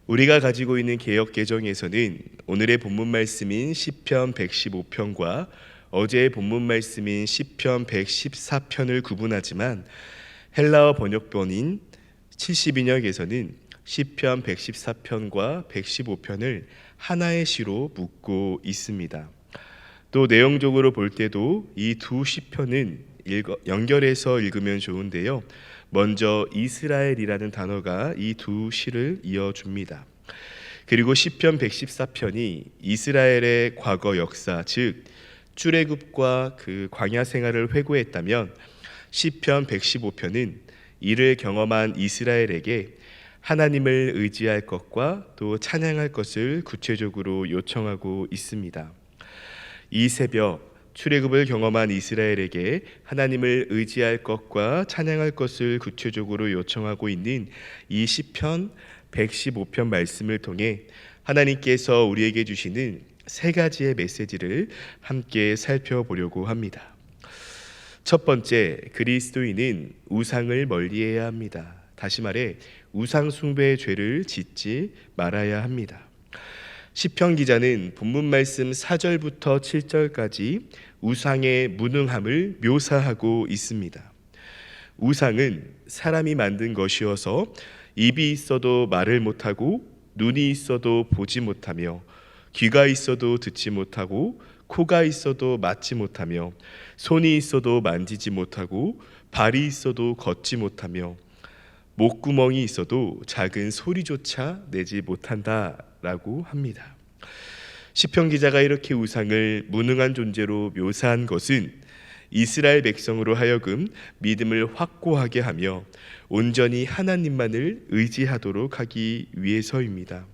우리가 가지고 있는 개역 개정에서는 오늘의 본문 말씀인 시편 115편과 어제의 본문 말씀인 시편 114편을 구분하지만 헬라어 번역본인 70인역에서는 시편 114편과 115편을 하나의 시로 묶고 있습니다. 또 내용적으로 볼 때도 이 두 시편은 연결해서 읽으면 좋은데요. 먼저 이스라엘이라는 단어가 이 두 시를 이어줍니다. 그리고 시편 114편이 이스라엘의 과거 역사, 즉 출애굽과 그 광야 생활을 회고했다면 시편 115편은 이를 경험한 이스라엘에게 하나님을 의지할 것과 또 찬양할 것을 구체적으로 요청하고 있습니다. 이 새벽 출애굽을 경험한 이스라엘에게 하나님을 의지할 것과 찬양할 것을 구체적으로 요청하고 있는 이 시편 115편 말씀을 통해 하나님께서 우리에게 주시는 세 가지의 메시지를 함께 살펴보려고 합니다. 첫 번째, 그리스도인은 우상을 멀리해야 합니다. 다시 말해 우상 숭배의 죄를 짓지 말아야 합니다. 시편 기자는 본문 말씀 4절부터 7절까지 우상의 무능함을 묘사하고 있습니다. 우상은 사람이 만든 것이어서 입이 있어도 말을 못하고 눈이 있어도 보지 못하며 귀가 있어도 듣지 못하고 코가 있어도 맡지 못하며 손이 있어도 만지지 못하고 발이 있어도 걷지 못하며 목구멍이 있어도 작은 소리조차 내지 못한다라고 합니다. 시편 기자가 이렇게 우상을 무능한 존재로 묘사한 것은 이스라엘 백성으로 하여금 믿음을 확고하게 하며 온전히 하나님만을 의지하도록 하기 위해서입니다.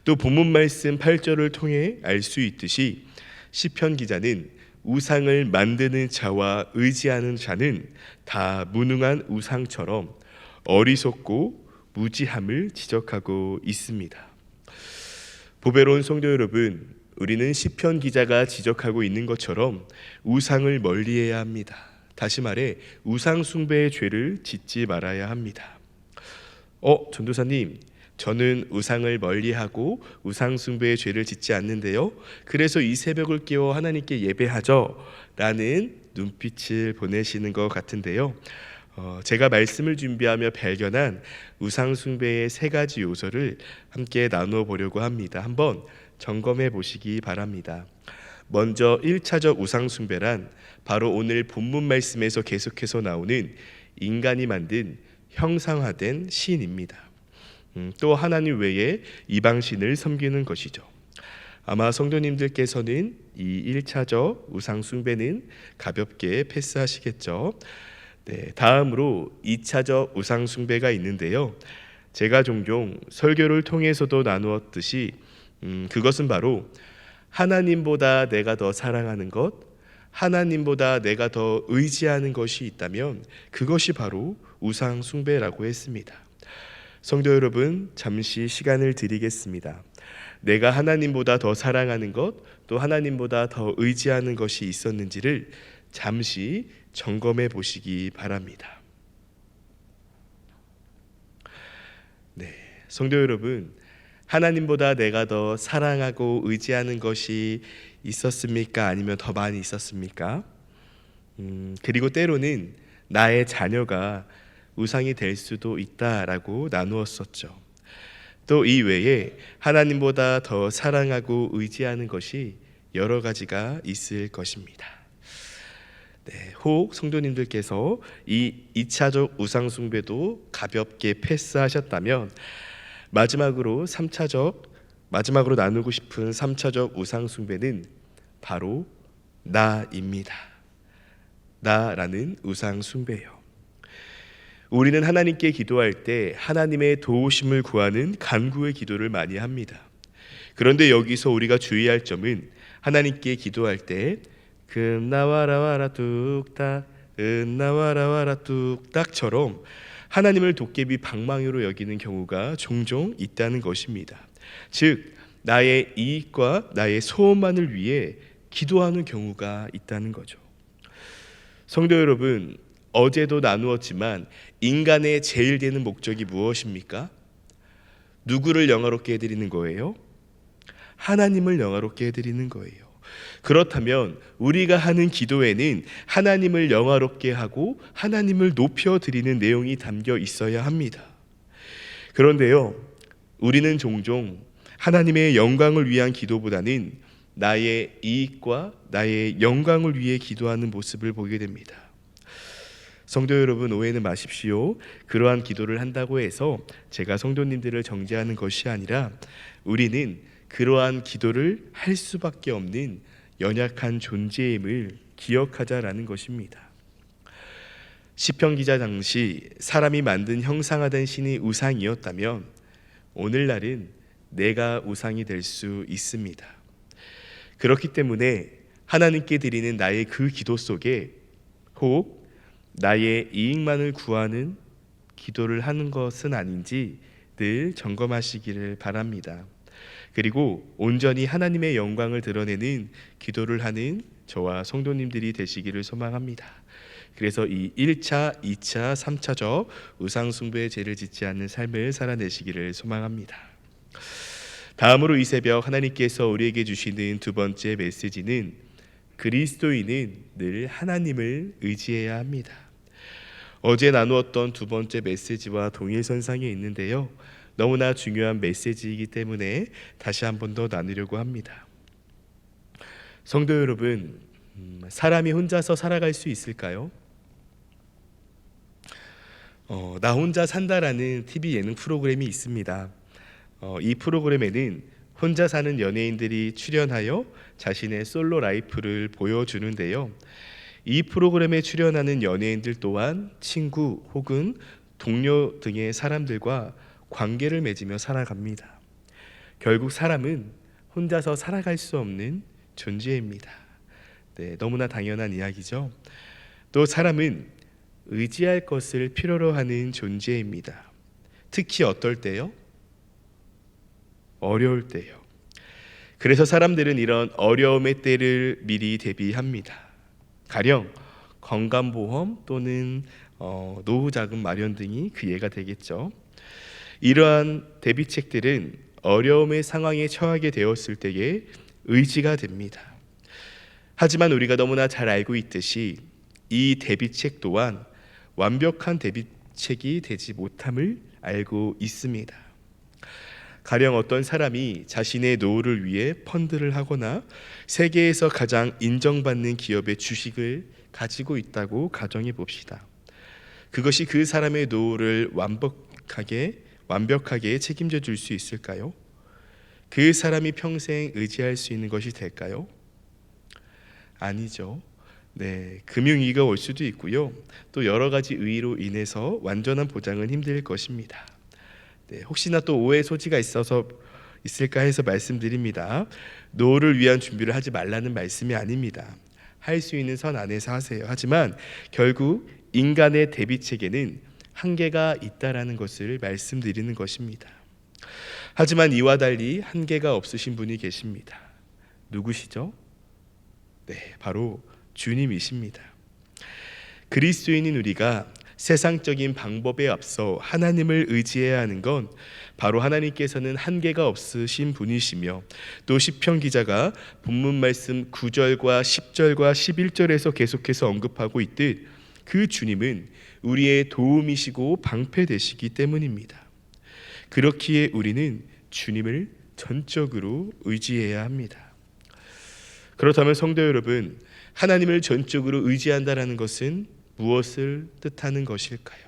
또 본문 말씀 8절을 통해 알 수 있듯이 시편 기자는 우상을 만드는 자와 의지하는 자는 다 무능한 우상처럼 어리석고 무지함을 지적하고 있습니다. 보배로운 성도 여러분, 우리는 시편 기자가 지적하고 있는 것처럼 우상을 멀리해야 합니다. 다시 말해 우상 숭배의 죄를 짓지 말아야 합니다. 전도사님, 저는 우상을 멀리하고 우상 숭배의 죄를 짓지 않는데요. 그래서 이 새벽을 깨워 하나님께 예배하죠 라는 눈빛을 보내시는 것 같은데요. 제가 말씀을 준비하며 발견한 우상 숭배의 세 가지 요소를 함께 나누어 보려고 합니다. 한번 점검해 보시기 바랍니다. 먼저 1차적 우상 숭배란 바로 오늘 본문 말씀에서 계속해서 나오는 인간이 만든 형상화된 신입니다. 또 하나님 외에 이방신을 섬기는 것이죠. 아마 성도님들께서는 이 1차적 우상 숭배는 가볍게 패스하시겠죠. 네, 다음으로 2차적 우상 숭배가 있는데요. 제가 종종 설교를 통해서도 나누었듯이 그것은 바로 하나님보다 내가 더 사랑하는 것, 하나님보다 내가 더 의지하는 것이 있다면 그것이 바로 우상 숭배라고 했습니다. 성도 여러분, 잠시 시간을 드리겠습니다. 내가 하나님보다 더 사랑하는 것, 또 하나님보다 더 의지하는 것이 있었는지를 잠시 점검해 보시기 바랍니다. 네, 성도 여러분, 하나님보다 내가 더 사랑하고 의지하는 것이 있었습니까? 아니면 더 많이 있었습니까? 그리고 때로는 나의 자녀가 우상이 될 수도 있다라고 나누었었죠. 또 이 외에 하나님보다 더 사랑하고 의지하는 것이 여러 가지가 있을 것입니다. 네, 혹 성도님들께서 이 2차적 우상 숭배도 가볍게 패스하셨다면 마지막으로 나누고 싶은 3차적 우상 숭배는 바로 나입니다. 나라는 우상 숭배예요. 우리는 하나님께 기도할 때 하나님의 도우심을 구하는 간구의 기도를 많이 합니다. 그런데 여기서 우리가 주의할 점은 하나님께 기도할 때 나와라 와라 뚝딱 나와라 와라 뚝딱처럼 하나님을 도깨비 방망이로 여기는 경우가 종종 있다는 것입니다. 즉 나의 이익과 나의 소원만을 위해 기도하는 경우가 있다는 거죠. 성도 여러분, 어제도 나누었지만 인간의 제일 되는 목적이 무엇입니까? 누구를 영화롭게 해드리는 거예요? 하나님을 영화롭게 해드리는 거예요. 그렇다면 우리가 하는 기도에는 하나님을 영화롭게 하고 하나님을 높여드리는 내용이 담겨 있어야 합니다. 그런데요, 우리는 종종 하나님의 영광을 위한 기도보다는 나의 이익과 나의 영광을 위해 기도하는 모습을 보게 됩니다. 성도 여러분, 오해는 마십시오. 그러한 기도를 한다고 해서 제가 성도님들을 정죄하는 것이 아니라 우리는 그러한 기도를 할 수밖에 없는 연약한 존재임을 기억하자라는 것입니다. 시편 기자 당시 사람이 만든 형상화된 신이 우상이었다면 오늘날은 내가 우상이 될 수 있습니다. 그렇기 때문에 하나님께 드리는 나의 그 기도 속에 혹 나의 이익만을 구하는 기도를 하는 것은 아닌지 늘 점검하시기를 바랍니다. 그리고 온전히 하나님의 영광을 드러내는 기도를 하는 저와 성도님들이 되시기를 소망합니다. 그래서 이 1차, 2차, 3차적 우상숭배의 죄를 짓지 않는 삶을 살아내시기를 소망합니다. 다음으로 이 새벽 하나님께서 우리에게 주시는 두 번째 메시지는 그리스도인은 늘 하나님을 의지해야 합니다. 어제 나누었던 두 번째 메시지와 동일선상에 있는데요, 너무나 중요한 메시지이기 때문에 다시 한 번 더 나누려고 합니다. 성도 여러분, 사람이 혼자서 살아갈 수 있을까요? 나 혼자 산다라는 TV 예능 프로그램이 있습니다. 이 프로그램에는 혼자 사는 연예인들이 출연하여 자신의 솔로 라이프를 보여주는데요, 이 프로그램에 출연하는 연예인들 또한 친구 혹은 동료 등의 사람들과 관계를 맺으며 살아갑니다. 결국 사람은 혼자서 살아갈 수 없는 존재입니다. 네, 너무나 당연한 이야기죠. 또 사람은 의지할 것을 필요로 하는 존재입니다. 특히 어떨 때요? 어려울 때요. 그래서 사람들은 이런 어려움의 때를 미리 대비합니다. 가령 건강보험 또는 노후자금 마련 등이 그 예가 되겠죠. 이러한 대비책들은 어려움의 상황에 처하게 되었을 때에 의지가 됩니다. 하지만 우리가 너무나 잘 알고 있듯이 이 대비책 또한 완벽한 대비책이 되지 못함을 알고 있습니다. 가령 어떤 사람이 자신의 노후를 위해 펀드를 하거나 세계에서 가장 인정받는 기업의 주식을 가지고 있다고 가정해 봅시다. 그것이 그 사람의 노후를 완벽하게 책임져 줄 수 있을까요? 그 사람이 평생 의지할 수 있는 것이 될까요? 아니죠. 네, 금융위기가 올 수도 있고요. 또 여러 가지 의의로 인해서 완전한 보장은 힘들 것입니다. 네, 혹시나 또 오해 소지가 있을까 해서 말씀드립니다. 노후를 위한 준비를 하지 말라는 말씀이 아닙니다. 할 수 있는 선 안에서 하세요. 하지만 결국 인간의 대비책에는 한계가 있다라는 것을 말씀드리는 것입니다. 하지만 이와 달리 한계가 없으신 분이 계십니다. 누구시죠? 네, 바로 주님이십니다. 그리스도인인 우리가 세상적인 방법에 앞서 하나님을 의지해야 하는 건 바로 하나님께서는 한계가 없으신 분이시며, 또 시편 기자가 본문 말씀 9절과 10절과 11절에서 계속해서 언급하고 있듯 그 주님은 우리의 도움이시고 방패 되시기 때문입니다. 그렇기에 우리는 주님을 전적으로 의지해야 합니다. 그렇다면 성도 여러분, 하나님을 전적으로 의지한다라는 것은 무엇을 뜻하는 것일까요?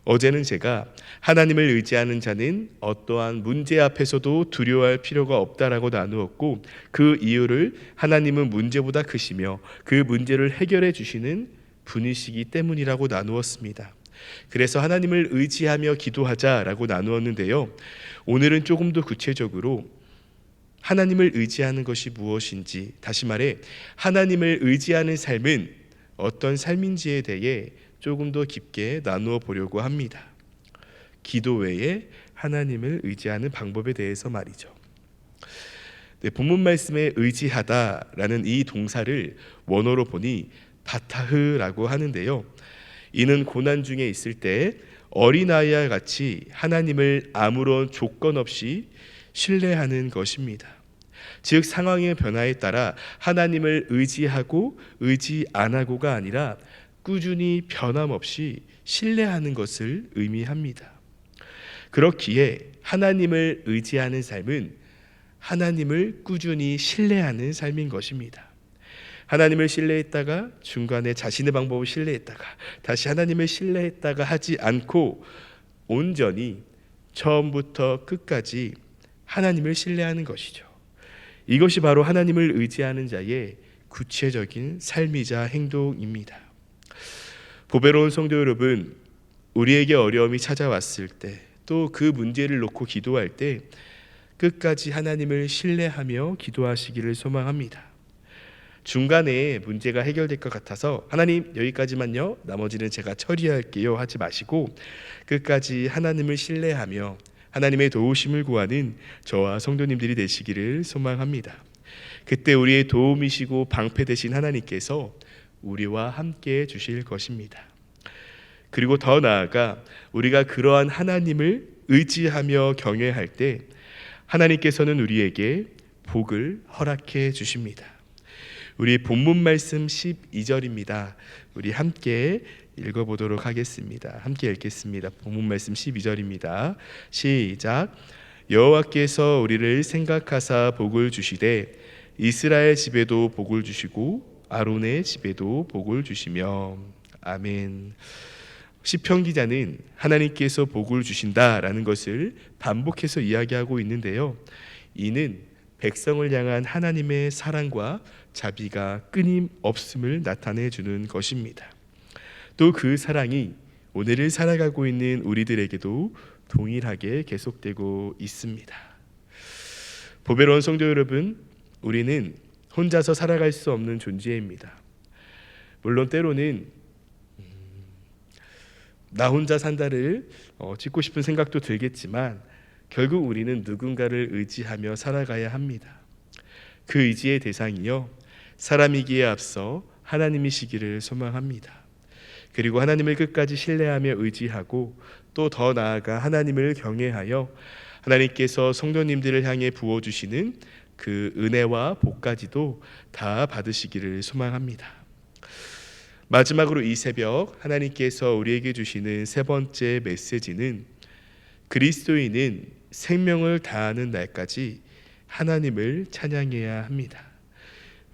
어제는 제가 하나님을 의지하는 자는 어떠한 문제 앞에서도 두려워할 필요가 없다라고 나누었고, 그 이유를 하나님은 문제보다 크시며 그 문제를 해결해 주시는 분이시기 때문이라고 나누었습니다. 그래서 하나님을 의지하며 기도하자라고 나누었는데요, 오늘은 조금 더 구체적으로 하나님을 의지하는 것이 무엇인지, 다시 말해 하나님을 의지하는 삶은 어떤 삶인지에 대해 조금 더 깊게 나누어 보려고 합니다. 기도 외에 하나님을 의지하는 방법에 대해서 말이죠. 네, 본문 말씀에 의지하다라는 이 동사를 원어로 보니 바타흐라고 하는데요, 이는 고난 중에 있을 때 어린아이와 같이 하나님을 아무런 조건 없이 신뢰하는 것입니다. 즉 상황의 변화에 따라 하나님을 의지하고 의지 안 하고가 아니라 꾸준히 변함없이 신뢰하는 것을 의미합니다. 그렇기에 하나님을 의지하는 삶은 하나님을 꾸준히 신뢰하는 삶인 것입니다. 하나님을 신뢰했다가 중간에 자신의 방법을 신뢰했다가 다시 하나님을 신뢰했다가 하지 않고 온전히 처음부터 끝까지 하나님을 신뢰하는 것이죠. 이것이 바로 하나님을 의지하는 자의 구체적인 삶이자 행동입니다. 보배로운 성도 여러분, 우리에게 어려움이 찾아왔을 때, 또 그 문제를 놓고 기도할 때 끝까지 하나님을 신뢰하며 기도하시기를 소망합니다. 중간에 문제가 해결될 것 같아서 하나님 여기까지만요, 나머지는 제가 처리할게요 하지 마시고 끝까지 하나님을 신뢰하며 하나님의 도우심을 구하는 저와 성도님들이 되시기를 소망합니다. 그때 우리의 도움이시고 방패 되신 하나님께서 우리와 함께 주실 것입니다. 그리고 더 나아가 우리가 그러한 하나님을 의지하며 경외할 때 하나님께서는 우리에게 복을 허락해 주십니다. 우리 본문 말씀 12절입니다. 우리 함께 읽어보도록 하겠습니다. 함께 읽겠습니다. 본문 말씀 12절입니다. 시작. 여호와께서 우리를 생각하사 복을 주시되 이스라엘 집에도 복을 주시고 아론의 집에도 복을 주시며. 아멘. 시편 기자는 하나님께서 복을 주신다라는 것을 반복해서 이야기하고 있는데요. 이는 백성을 향한 하나님의 사랑과 자비가 끊임없음을 나타내 주는 것입니다. 또 그 사랑이 오늘을 살아가고 있는 우리들에게도 동일하게 계속되고 있습니다. 보배로운 성도 여러분, 우리는 혼자서 살아갈 수 없는 존재입니다. 물론 때로는 나 혼자 산다를 짓고 싶은 생각도 들겠지만 결국 우리는 누군가를 의지하며 살아가야 합니다. 그 의지의 대상이요, 사람이기에 앞서 하나님이시기를 소망합니다. 그리고 하나님을 끝까지 신뢰하며 의지하고 또 더 나아가 하나님을 경외하여 하나님께서 성도님들을 향해 부어주시는 그 은혜와 복까지도 다 받으시기를 소망합니다. 마지막으로 이 새벽 하나님께서 우리에게 주시는 세 번째 메시지는 그리스도인은 생명을 다하는 날까지 하나님을 찬양해야 합니다.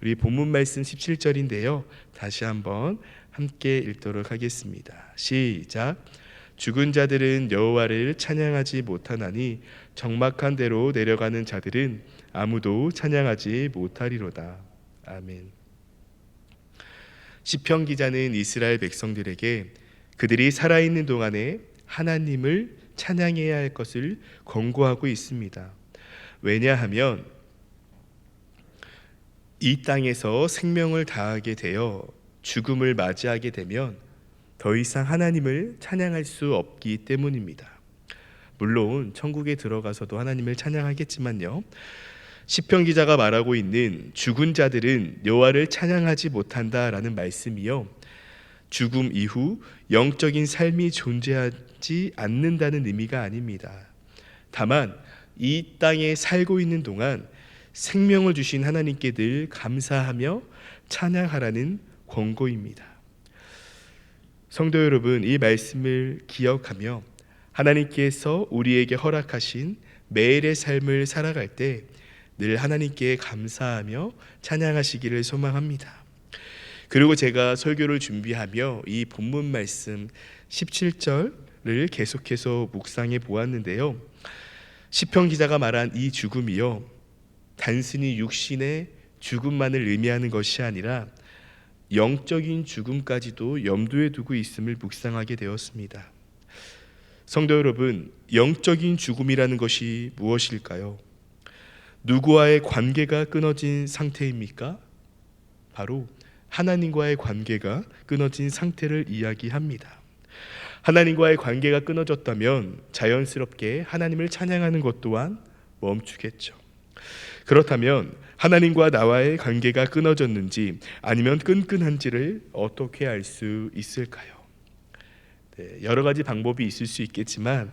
우리 본문 말씀 17절인데요. 다시 한번 함께 읽도록 하겠습니다. 시작. 죽은 자들은 여호와를 찬양하지 못하나니 적막한 데로 내려가는 자들은 아무도 찬양하지 못하리로다. 아멘. 시편 기자는 이스라엘 백성들에게 그들이 살아있는 동안에 하나님을 찬양해야 할 것을 권고하고 있습니다. 왜냐하면 이 땅에서 생명을 다하게 되어 죽음을 맞이하게 되면 더 이상 하나님을 찬양할 수 없기 때문입니다. 물론 천국에 들어가서도 하나님을 찬양하겠지만요, 시편 기자가 말하고 있는 죽은 자들은 여호와를 찬양하지 못한다라는 말씀이요, 죽음 이후 영적인 삶이 존재하지 않는다는 의미가 아닙니다. 다만 이 땅에 살고 있는 동안 생명을 주신 하나님께 늘 감사하며 찬양하라는 권고입니다. 성도 여러분, 이 말씀을 기억하며 하나님께서 우리에게 허락하신 매일의 삶을 살아갈 때 늘 하나님께 감사하며 찬양하시기를 소망합니다. 그리고 제가 설교를 준비하며 이 본문 말씀 17절을 계속해서 묵상해 보았는데요. 시편 기자가 말한 이 죽음이요, 단순히 육신의 죽음만을 의미하는 것이 아니라 영적인 죽음까지도 염두에 두고 있음을 묵상하게 되었습니다. 성도 여러분, 영적인 죽음이라는 것이 무엇일까요? 누구와의 관계가 끊어진 상태입니까? 바로 하나님과의 관계가 끊어진 상태를 이야기합니다. 하나님과의 관계가 끊어졌다면 자연스럽게 하나님을 찬양하는 것 또한 멈추겠죠. 그렇다면 하나님과 나와의 관계가 끊어졌는지 아니면 끈끈한지를 어떻게 알 수 있을까요? 여러 가지 방법이 있을 수 있겠지만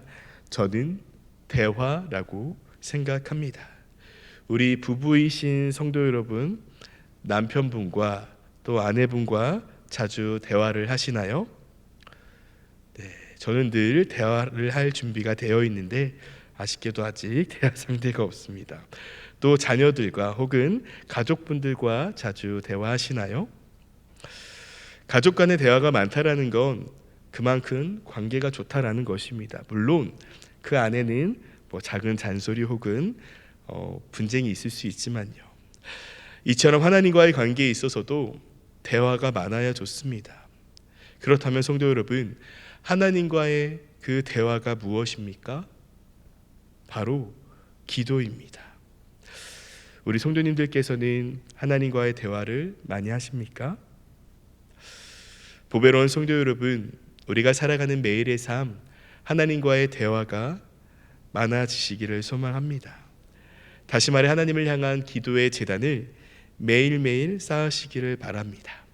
저는 대화라고 생각합니다. 우리 부부이신 성도 여러분, 남편분과 또 아내분과 자주 대화를 하시나요? 저는 늘 대화를 할 준비가 되어 있는데 아쉽게도 아직 대화 상대가 없습니다. 또 자녀들과 혹은 가족분들과 자주 대화하시나요? 가족 간의 대화가 많다라는 건 그만큼 관계가 좋다라는 것입니다. 물론 그 안에는 작은 잔소리 혹은 분쟁이 있을 수 있지만요. 이처럼 하나님과의 관계에 있어서도 대화가 많아야 좋습니다. 그렇다면 성도 여러분, 하나님과의 그 대화가 무엇입니까? 바로 기도입니다. 우리 성도님들께서는 하나님과의 대화를 많이 하십니까? 보배로운 성도 여러분, 우리가 살아가는 매일의 삶, 하나님과의 대화가 많아지시기를 소망합니다. 다시 말해 하나님을 향한 기도의 제단을 매일매일 쌓으시기를 바랍니다.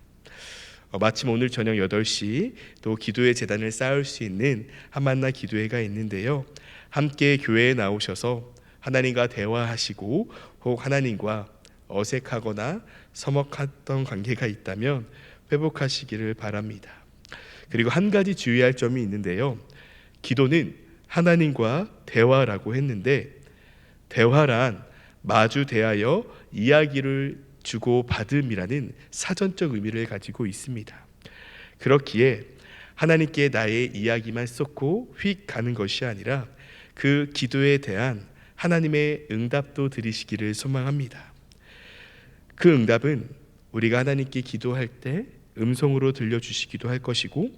마침 오늘 저녁 8시 또 기도의 제단을 쌓을 수 있는 한만나 기도회가 있는데요. 함께 교회에 나오셔서 하나님과 대화하시고 혹 하나님과 어색하거나 서먹했던 관계가 있다면 회복하시기를 바랍니다. 그리고 한 가지 주의할 점이 있는데요. 기도는 하나님과 대화라고 했는데 대화란 마주 대하여 이야기를 주고받음이라는 사전적 의미를 가지고 있습니다. 그렇기에 하나님께 나의 이야기만 쏟고 휙 가는 것이 아니라 그 기도에 대한 하나님의 응답도 드리시기를 소망합니다. 그 응답은 우리가 하나님께 기도할 때 음성으로 들려주시기도 할 것이고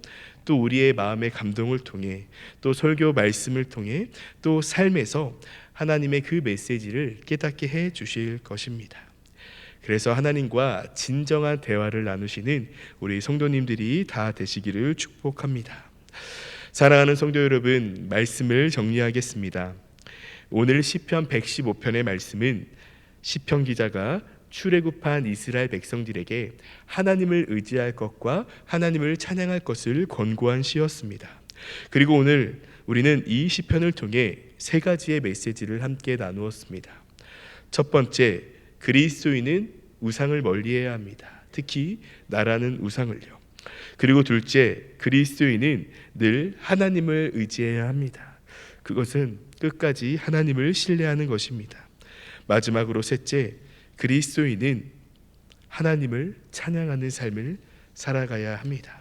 또 우리의 마음의 감동을 통해 또 설교 말씀을 통해 또 삶에서 하나님의 그 메시지를 깨닫게 해 주실 것입니다. 그래서 하나님과 진정한 대화를 나누시는 우리 성도님들이 다 되시기를 축복합니다. 사랑하는 성도 여러분, 말씀을 정리하겠습니다. 오늘 시편 115편의 말씀은 시편 기자가 출애굽한 이스라엘 백성들에게 하나님을 의지할 것과 하나님을 찬양할 것을 권고한 시였습니다. 그리고 오늘 우리는 이 시편을 통해 세 가지의 메시지를 함께 나누었습니다. 첫 번째, 그리스도인은 우상을 멀리해야 합니다. 특히 나라는 우상을요. 그리고 둘째, 그리스도인은 늘 하나님을 의지해야 합니다. 그것은 끝까지 하나님을 신뢰하는 것입니다. 마지막으로 셋째, 그리스도인은 하나님을 찬양하는 삶을 살아가야 합니다.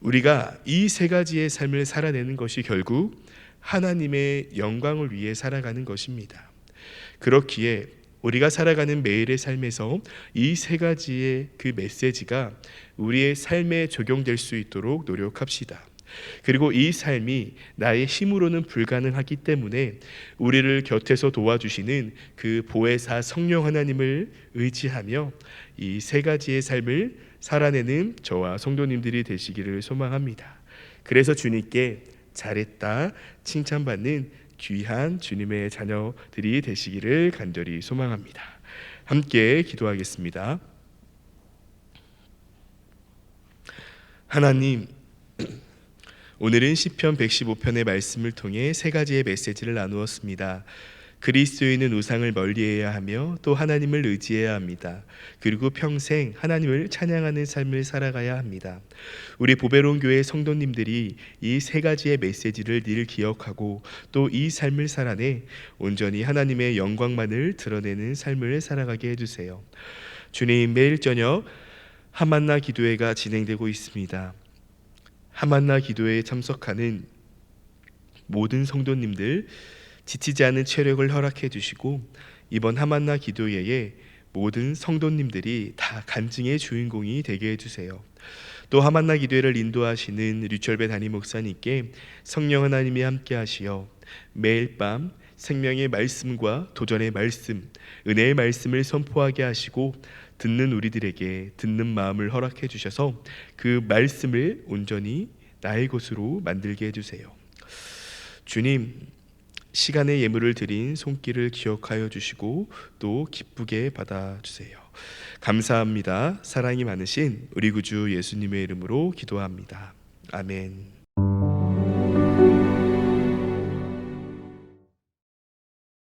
우리가 이 세 가지의 삶을 살아내는 것이 결국 하나님의 영광을 위해 살아가는 것입니다. 그렇기에 우리가 살아가는 매일의 삶에서 이 세 가지의 그 메시지가 우리의 삶에 적용될 수 있도록 노력합시다. 그리고 이 삶이 나의 힘으로는 불가능하기 때문에 우리를 곁에서 도와주시는 그 보혜사 성령 하나님을 의지하며 이 세 가지의 삶을 살아내는 저와 성도님들이 되시기를 소망합니다. 그래서 주님께 잘했다 칭찬받는 귀한 주님의 자녀들이 되시기를 간절히 소망합니다. 함께 기도하겠습니다. 하나님, 오늘은 시편 115편의 말씀을 통해 세 가지의 메시지를 나누었습니다. 그리스도인은 우상을 멀리해야 하며 또 하나님을 의지해야 합니다. 그리고 평생 하나님을 찬양하는 삶을 살아가야 합니다. 우리 보배로운 교회 성도님들이 이 세 가지의 메시지를 늘 기억하고 또 이 삶을 살아내 온전히 하나님의 영광만을 드러내는 삶을 살아가게 해주세요. 주님, 매일 저녁 한만나 기도회가 진행되고 있습니다. 한만나 기도회에 참석하는 모든 성도님들 지치지 않은 체력을 허락해 주시고 이번 한만나 기도회에 모든 성도님들이 다 간증의 주인공이 되게 해주세요. 또 한만나 기도회를 인도하시는 류철배 담임 목사님께 성령 하나님이 함께 하시어 매일 밤 생명의 말씀과 도전의 말씀, 은혜의 말씀을 선포하게 하시고 듣는 우리들에게 듣는 마음을 허락해 주셔서 그 말씀을 온전히 나의 것으로 만들게 해주세요. 주님, 시간의 예물을 드린 손길을 기억하여 주시고 또 기쁘게 받아주세요. 감사합니다. 사랑이 많으신 우리 구주 예수님의 이름으로 기도합니다. 아멘.